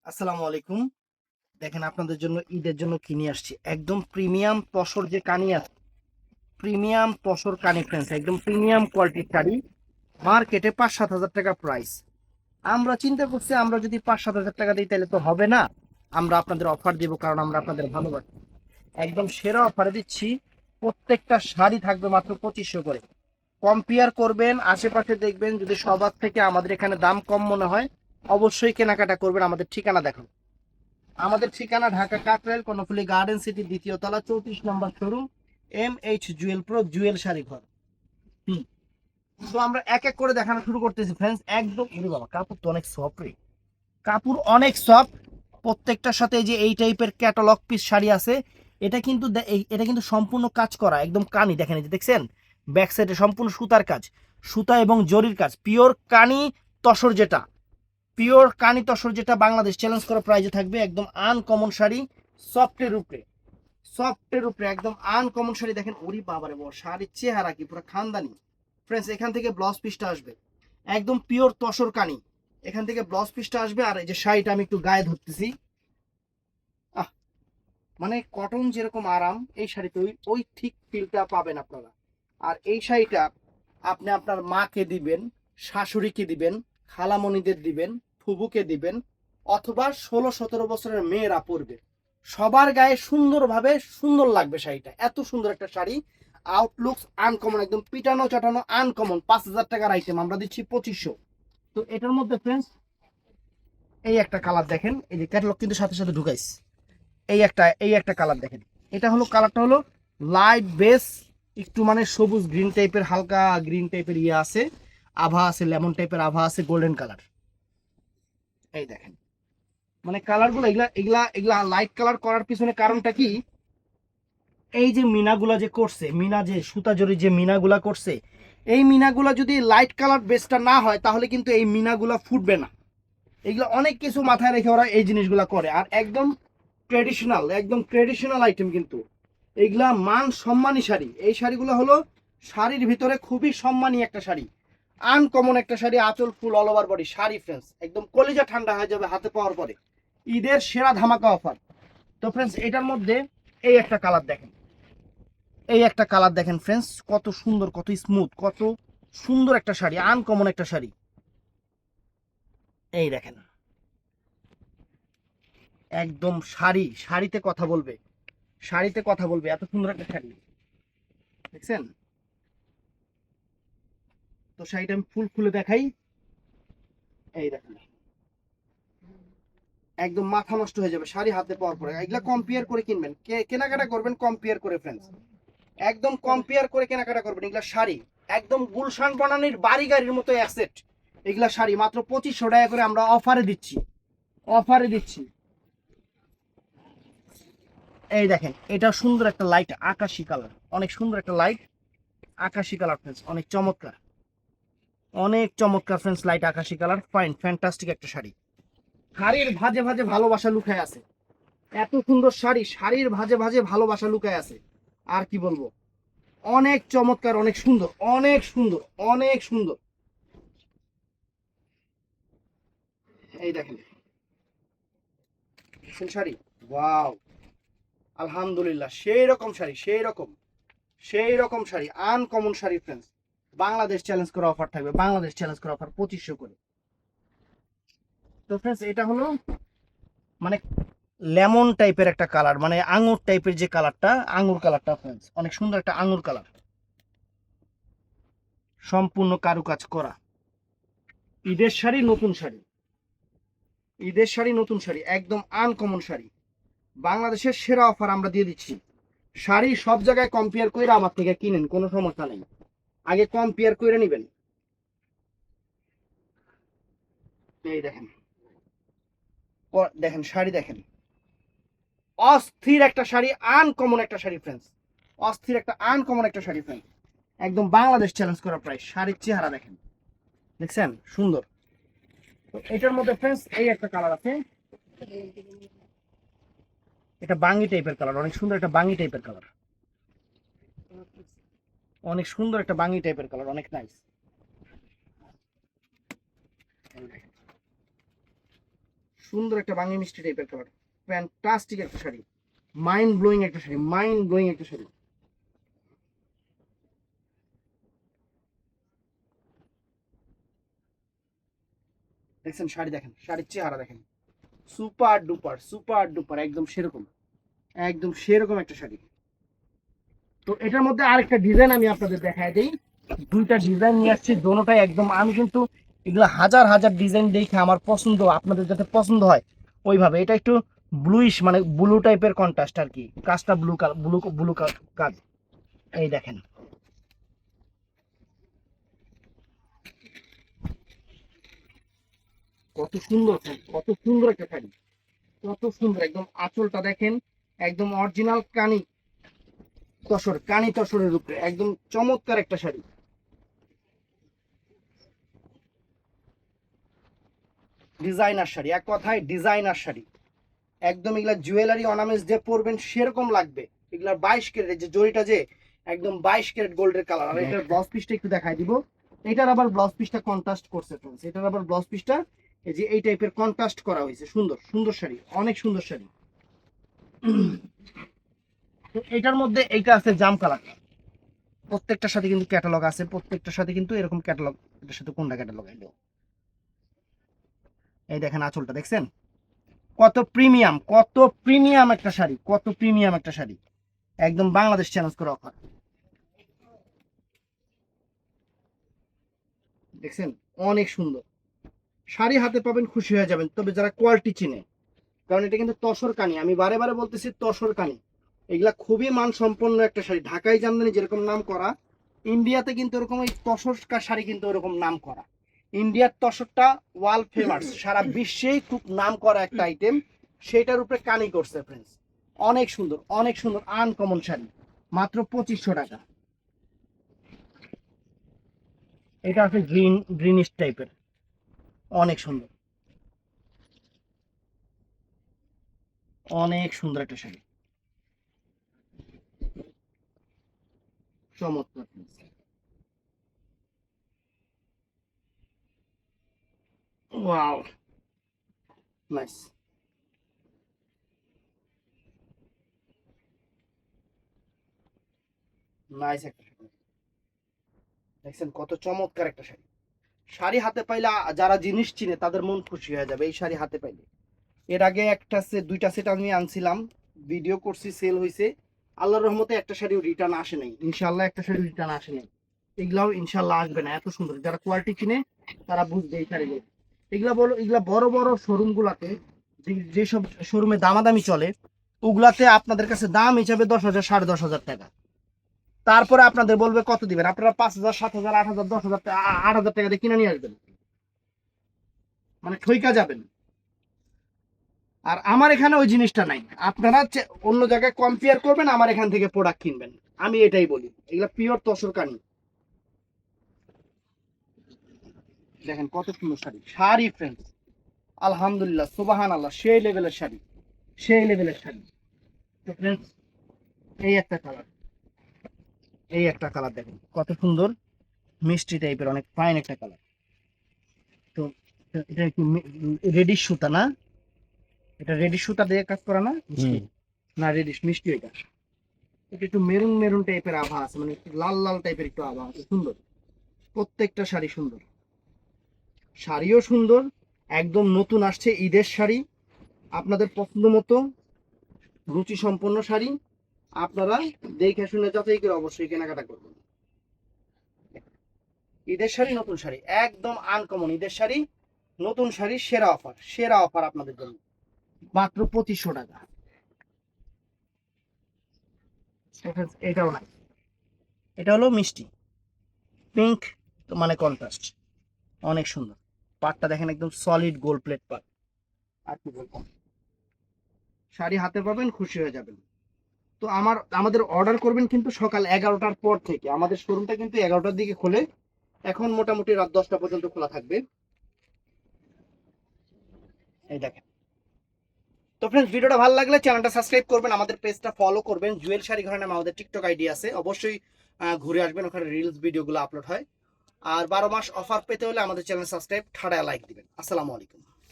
আসসালামু আলাইকুম। দেখেন আপনাদের জন্য ঈদের জন্য কিনে আসছি একদম প্রিমিয়াম তসর যে কানি আছে, প্রিমিয়াম তসর কানি ফ্রেন্ডস, একদম প্রিমিয়াম কোয়ালিটির শাড়ি। মার্কেটে ৫-৭ হাজার টাকা প্রাইস। আমরা চিন্তা করছি আমরা যদি ৫-৭ হাজার টাকা দিই তাহলে তো হবে না। আমরা আপনাদের অফার দিব, কারণ আমরা আপনাদের ভালোবাসি। একদম সেরা অফারে দিচ্ছি। প্রত্যেকটা শাড়ি থাকবে মাত্র ২৫০০ করে। কম্পেয়ার করবেন, আশেপাশে দেখবেন, যদি সবার থেকে আমাদের এখানে দাম কম মনে হয় অবশ্যই কেনাকাটা করবেন। আমাদের ঠিকানা দেখুন। আমাদের ঠিকানা ঢাকা কাকরাইল কর্ণফুলী গার্ডেন সিটি, দ্বিতীয় তলা, 34 নম্বর showroom, MH Jewel pro, Jewel sari ঘর। হুম। তো আমরা এক এক করে দেখানো শুরু করতেছি ফ্রেন্ডস। একদম ওরে বাবা, কাপড় তো অনেক সফট রে, কাপড় অনেক সফট। প্রত্যেকটার সাথে এই যে এই টাইপের ক্যাটালগ পিস শাড়ি আছে। এটা কিন্তু সম্পূর্ণ কাজ করা, একদম কানি দেখেন, এই যে দেখছেন ব্যাক সাইডে সম্পূর্ণ সুতার কাজ, সুতা এবং জরির কাজ, পিওর কানি তসর যেটা, পিওর কানি তসর যেটা বাংলাদেশ চ্যালেঞ্জ করা প্রাইজে থাকবে। একদম আনকমন শাড়ি, সফটের উপরে, সফটের উপরে একদম আনকমন শাড়ি। দেখেন ওরি বাবারে বাবা, শাড়ির চেহারা কি পুরো খানদানি। ফ্রেন্ডস, এখান থেকে ব্লাউজ পিসটা আসবে একদম পিওর তসর কানি, এখান থেকে ব্লাউজ পিসটা আসবে। আর এই যে শাড়িটা আমি একটু গায়ে ধরতেছি, আহ, মানে কটন যেরকম আরাম এই শাড়িতে ওই ওই ঠিক ফিলটা পাবেন আপনারা। আর এই শাড়িটা আপনি আপনার মাকে দিবেন, শাশুড়িকে দিবেন, খালামণিদের দিবেন, ফুবুকে দিবেন, অথবা ১৬-১৭ বছরের মেয়েরা পরবে। সবার গায়ে সুন্দরভাবে সুন্দর লাগবে শাড়িটা, এত সুন্দর একটা শাড়ি। আউটলুকস আনকমন, একদম পিটানো চাটানো আনকমন। ৫ হাজার টাকার আইটেম আমরা দিচ্ছি ২৫০০। তো এটার মধ্যে ফ্রেন্ডস এই একটা কালার দেখেন, এই যে ক্যাটালগ কিন্তু সাথে সাথে ঢুকাইছে। এই একটা কালার দেখেন, এটা হলো কালারটা হলো লাইট বেস, একটু মানে সবুজ গ্রিন টাইপের, হালকা গ্রিন টাইপের ইয়ে আছে, আভা আছে, লেমন টাইপের আভা আছে, গোল্ডেন কালার। এই দেখেন, মানে কালারগুলো এগুলা এগুলা এগুলা লাইট কালার করার পিছনে কারণটা কি, এই যে মিনাগুলা যে করছে, মিনা যে সুতা জরি যে মিনাগুলা করছে, এই মিনাগুলা যদি লাইট কালার বেসটা না হয় তাহলে কিন্তু এই মিনাগুলা ফুটবে না। এগুলো অনেক কিছু মাথায় রেখে ওরা এই জিনিসগুলা করে। আর একদম ট্রেডিশনাল, একদম ট্রেডিশনাল আইটেম কিন্তু এইগুলা মান সম্মানী শাড়ি। এই শাড়িগুলো হলো শাড়ির ভিতরে খুবই সম্মানী একটা শাড়ি, আনকমন একটা শাড়ি। আঁচল ফুল, all over body sari friends, একদম কলিজা ঠান্ডা হয়ে যাবে হাতে পাওয়ার পরে। ঈদের সেরা ধামাকা অফার। তো ফ্রেন্ডস, এটার মধ্যে এই একটা কালার দেখেন, এই একটা কালার দেখেন ফ্রেন্ডস, কত সুন্দর, কত স্মুথ, কত সুন্দর একটা শাড়ি, আনকমন একটা শাড়ি। এই দেখেন, একদম শাড়ি, শাড়িতে কথা বলবে, শাড়িতে কথা বলবে, এত সুন্দর একটা শাড়ি দেখছেন। তো শাড়িটা আমি ফুল খুলে দেখাই। এই দেখেন, একদম মাথা নষ্ট হয়ে যাবে শাড়ি হাতে পাওয়ার পরে। এগুলা কম্পেয়ার করে কিনবেন, কেনাকাটা করবেন কম্পেয়ার করে ফ্রেন্ডস, একদম কম্পেয়ার করে কেনাকাটা করবেন। এগুলা শাড়ি একদম গুলশান বনানীর বাড়ি গাড়ির মতো অ্যাসেট। এগুলা শাড়ি মাত্র ২৫০০ টাকা করে আমরা অফারে দিচ্ছি, অফারে দিচ্ছি। এই দেখেন, এটা সুন্দর একটা লাইট আকাশি কালার, অনেক সুন্দর একটা লাইট আকাশি কালার ফ্রেন্ডস, অনেক চমৎকার, অনেক চমৎকার ফ্রেন্ডস, লাইট আকাশি কালার, ফাইন ফ্যান্টাস্টিক একটা শাড়ি। শাড়ির ভাজে ভাজে ভালোবাসা লুকায় আছে, এত সুন্দর শাড়ি, শাড়ির ভাজে ভাজে ভালোবাসা লুকায় আছে। আর কি বলবো, অনেক চমৎকার, অনেক সুন্দর, অনেক সুন্দর, অনেক সুন্দর। এই দেখেন শাড়ি, ওয়াও, আলহামদুলিল্লাহ, সেই রকম শাড়ি, সেই রকম, সেই রকম sari, uncommon sari friends. Bangladesh challenge করা অফার থাকবে, বাংলাদেশ চ্যালেঞ্জ করা অফার ২৫০০ করে। তো ফ্রেন্ডস, এটা হলো মানে লেমন টাইপের একটা কালার, মানে আঙুর টাইপের যে কালারটা, আঙুর কালারটা ফ্রেন্ডস, অনেক সুন্দর একটা আঙুর কালার, সম্পূর্ণ কারুকাজ করা। ঈদের শাড়ি, নতুন শাড়ি, ঈদের শাড়ি, নতুন শাড়ি, একদম আনকমন শাড়ি। বাংলাদেশের সেরা অফার আমরা দিয়ে দিচ্ছি। শাড়ি সব জায়গায় কম্পেয়ার করে আমার থেকে কিনেন, কোনো সমস্যা নেই, আগে কম্পেয়ার করে নেবেন। এই দেখেন, দেখেন শাড়ি দেখেন, অস্থির একটা শাড়ি, আনকমন একটা শাড়ি ফ্রেন্ডস, অস্থির একটা আনকমন একটা শাড়ি ফ্রেন্ডস, একদম বাংলাদেশ চ্যালেঞ্জ করা প্রাইস। শাড়ির চেহারা দেখেন, দেখছেন সুন্দর। তো এটার মধ্যে ফ্রেন্ডস এই একটা কালার আছে, এটা বাঙ্গি টাইপের কালার, অনেক সুন্দর একটা বাঙ্গি টাইপের কালার, অনেক সুন্দর একটা বাঙ্গি টাইপের কালার, অনেক নাইস। সুন্দর একটা বাঙি মিষ্টি টাইপের কালার, ফ্যান্টাস্টিক একটা শাড়ি, মাইন্ড ব্লোয়িং একটা শাড়ি, মাইন্ড ব্লোয়িং একটা শাড়ি। দেখছেন শাড়ি, দেখেন শাড়ির চেহারা দেখেন, সুপার ডুপার সুপার ডুপার, একদম সেরকম, একদম সেরকম একটা শাড়ি। তো এটার মধ্যে আরেকটা ডিজাইন আমি আপনাদের দেখায় দিই, দুইটা ডিজাইন নিয়ে আসছি, দোনোটাই একদম, আমি কিন্তু এগুলো হাজার হাজার ডিজাইন দেখে আমার পছন্দ, আপনাদের যাতে পছন্দ হয় ওইভাবে। এটা একটু ব্লুইশ মানে ব্লু টাইপের কন্ট্রাস্ট আর কি, কাজটা ব্লু কালার, ব্লু ব্লু কাজ। এই দেখেন কত সুন্দর, কত সুন্দর একটা শাড়ি, কত সুন্দর, একদম আঁচলটা দেখেন, একদম অরিজিনাল কানি তসর, কানি তসরের উপরে একদম চমৎকার একটা শাড়ি। ডিজাইনার শাড়ি, এক কথায় ডিজাইনার শাড়ি, একদম এগুলা জুয়েলারি অর্নামেন্টস যে পরবেন সেরকম লাগবে। এগুলা 22 ক্যারেট, যে জড়িটা যে একদম 22 ক্যারেট গোল্ডের কালার। আর এটার ব্লাউজ পিসটা একটু দেখাই দিব, এটার আবার ব্লাউজ পিসটা কন্ট্রাস্ট করছে ফ্রেন্ডস, এটার আবার ব্লাউজ পিসটা এই যে এই টাইপের কন্ট্রাস্ট করা হয়েছে, সুন্দর সুন্দর শাড়ি, অনেক সুন্দর শাড়ি। তো এটার মধ্যে এইটা আছে জাম কালার, প্রত্যেকটার সাথে কিন্তু ক্যাটালগ আছে, প্রত্যেকটার সাথে কিন্তু এরকম ক্যাটালগ, এটার সাথে কোনটা ক্যাটালগ এলো। এই দেখেন আঁচলটা দেখছেন, কত প্রিমিয়াম, কত প্রিমিয়াম একটা শাড়ি, কত প্রিমিয়াম একটা শাড়ি, একদম বাংলাদেশ চ্যালেঞ্জ করে অফার। দেখছেন অনেক সুন্দর শাড়ি, হাতে পাবেন খুশি হয়ে যাবেন, তবে যারা কোয়ালিটি চিনে, কারণ এটা কিন্তু তসর কানি, আমি বারে বারে বলতেছি তসর কানি, এগুলা খুবই মানসম্পন্ন একটা শাড়ি। ঢাকাই জামদানি যেরকম নাম করা, ইন্ডিয়াতে কিন্তু এরকম এই তসর শাড়ি কিন্তু ওরকম নাম করা। ইন্ডিয়ার তসরটা ওয়ার্ল্ড ফেমাস, সারা বিশ্বেই খুব নাম করা একটা আইটেম, সেটার উপরে কানি করছে ফ্রেন্ডস। অনেক সুন্দর, অনেক সুন্দর আনকমন শাড়ি, মাত্র 2500 টাকা। এটা আছে গ্রিনিশ টাইপের, অনেক সুন্দর, অনেক সুন্দর একটা শাড়ি, চমৎকার। ওয়াও, নাইস, নাইস একটা শাড়ি। দেখছেন কত চমৎকার একটা শাড়ি, শাড়ি হাতে পাইলে যারা জিনিস চিনে তাদের মন খুশি হয়ে যাবে এই শাড়ি হাতে পাইলে। এর আগে একটা সেট, দুইটা সেট আমি আনছিলাম, ভিডিও করছি, সেল হয়েছে, আল্লাহর রহমতে একটা শাড়িও রিটার্ন আসে নাই, ইনশাল্লাহ একটা শাড়ি রিটার্ন আসে নাই, এগুলাও ইনশাল্লাহ আসবে না। এত সুন্দর, যারা কোয়ালিটি চিনে তারা বুঝবে এই শাড়িগুলো। এগুলা বলো, এগুলা বড় বড় শোরুম গুলাতে, যেসব শোরুমে দামাদামি চলে, ওগুলাতে আপনাদের কাছে দাম হিসাবে 10,000 10,500 টাকা, তারপরে আপনাদের বলবে কত দিবেন, আপনারা 5,000 7,000 8,000 10,000 8,000 টাকা দিয়ে কিনে নিয়ে আসবেন, মানে ঠইকা যাবেন। আর আমার এখানে ওই জিনিসটা নাই, আপনারা অন্য জায়গায় কম্পেয়ার করবেন, আমার এখান থেকে প্রোডাক্ট কিনবেন, আমি এটাই বলি। এগুলা পিওর তসর কানি, দেখেন কত সুন্দর শাড়ি, শাড়ি ফ্রেন্ডস, আলহামদুলিল্লাহ সুবাহান আল্লাহ, সেই লেভেলের শাড়ি, সেই লেভেলের শাড়ি। তো ফ্রেন্ডস এই একটা কালার, এই একটা কালার দেখেন কত সুন্দর, মিষ্টি টাইপের, অনেক ফাইন একটা কালার। তো এটা কি রেডিশ সুতা না, এটা রেডিশ সুতা দিয়ে কাজ করা না, মিষ্টি না রেডিশ মিষ্টি, এটা এটা একটু মেরুন মেরুন টাইপের আভা আছে, মানে একটু লাল লাল টাইপের একটু আভা আছে, সুন্দর, প্রত্যেকটা শাড়ি সুন্দর, শাড়িও সুন্দর, একদম নতুন আসছে ঈদের শাড়ি, আপনাদের পছন্দ মতো রুচি সম্পন্ন শাড়ি, আপনারা দেখে শুনে যাচাই করে অবশ্যই কেনাকাটা করবেন। ঈদের শাড়ি, নতুন শাড়ি, একদম আনকমন ঈদের শাড়ি, নতুন শাড়ি, সেরা অফার, সেরা অফার আপনাদের জন্য, মাত্র 2500 টাকা। এটাও নাই, এটা হলো মিষ্টি পিঙ্ক, মানে কন্ট্রাস্ট, অনেক সুন্দর, পাটটা দেখেন একদম সলিড গোল্ড প্লেট পাট। আর কি বলবো, শাড়ি হাতে পাবেন খুশি হয়ে যাবেন। তো আমাদের অর্ডার করবেন কিন্তু সকাল 11টার পর থেকে, আমাদের শোরুমটা কিন্তু 11টার দিকে খোলে, এখন মোটামুটি রাত 10টা পর্যন্ত খোলা থাকবে। এই দেখেন। তো ফ্রেন্ডস ভিডিওটা ভালো লাগলে চ্যানেলটা সাবস্ক্রাইব করবেন, আমাদের পেজটা ফলো করবেন, জুয়েল শাড়ি ঘর নামে আমাদের টিকটক আইডি আছে, অবশ্যই ঘুরে আসবেন, ওখানে রিলস ভিডিওগুলো আপলোড হয়। আর 12 মাস অফার পেতে হলে আমাদের চ্যানেল সাবস্ক্রাইব, ঠাড়া লাইক দিবেন। আসসালামু আলাইকুম।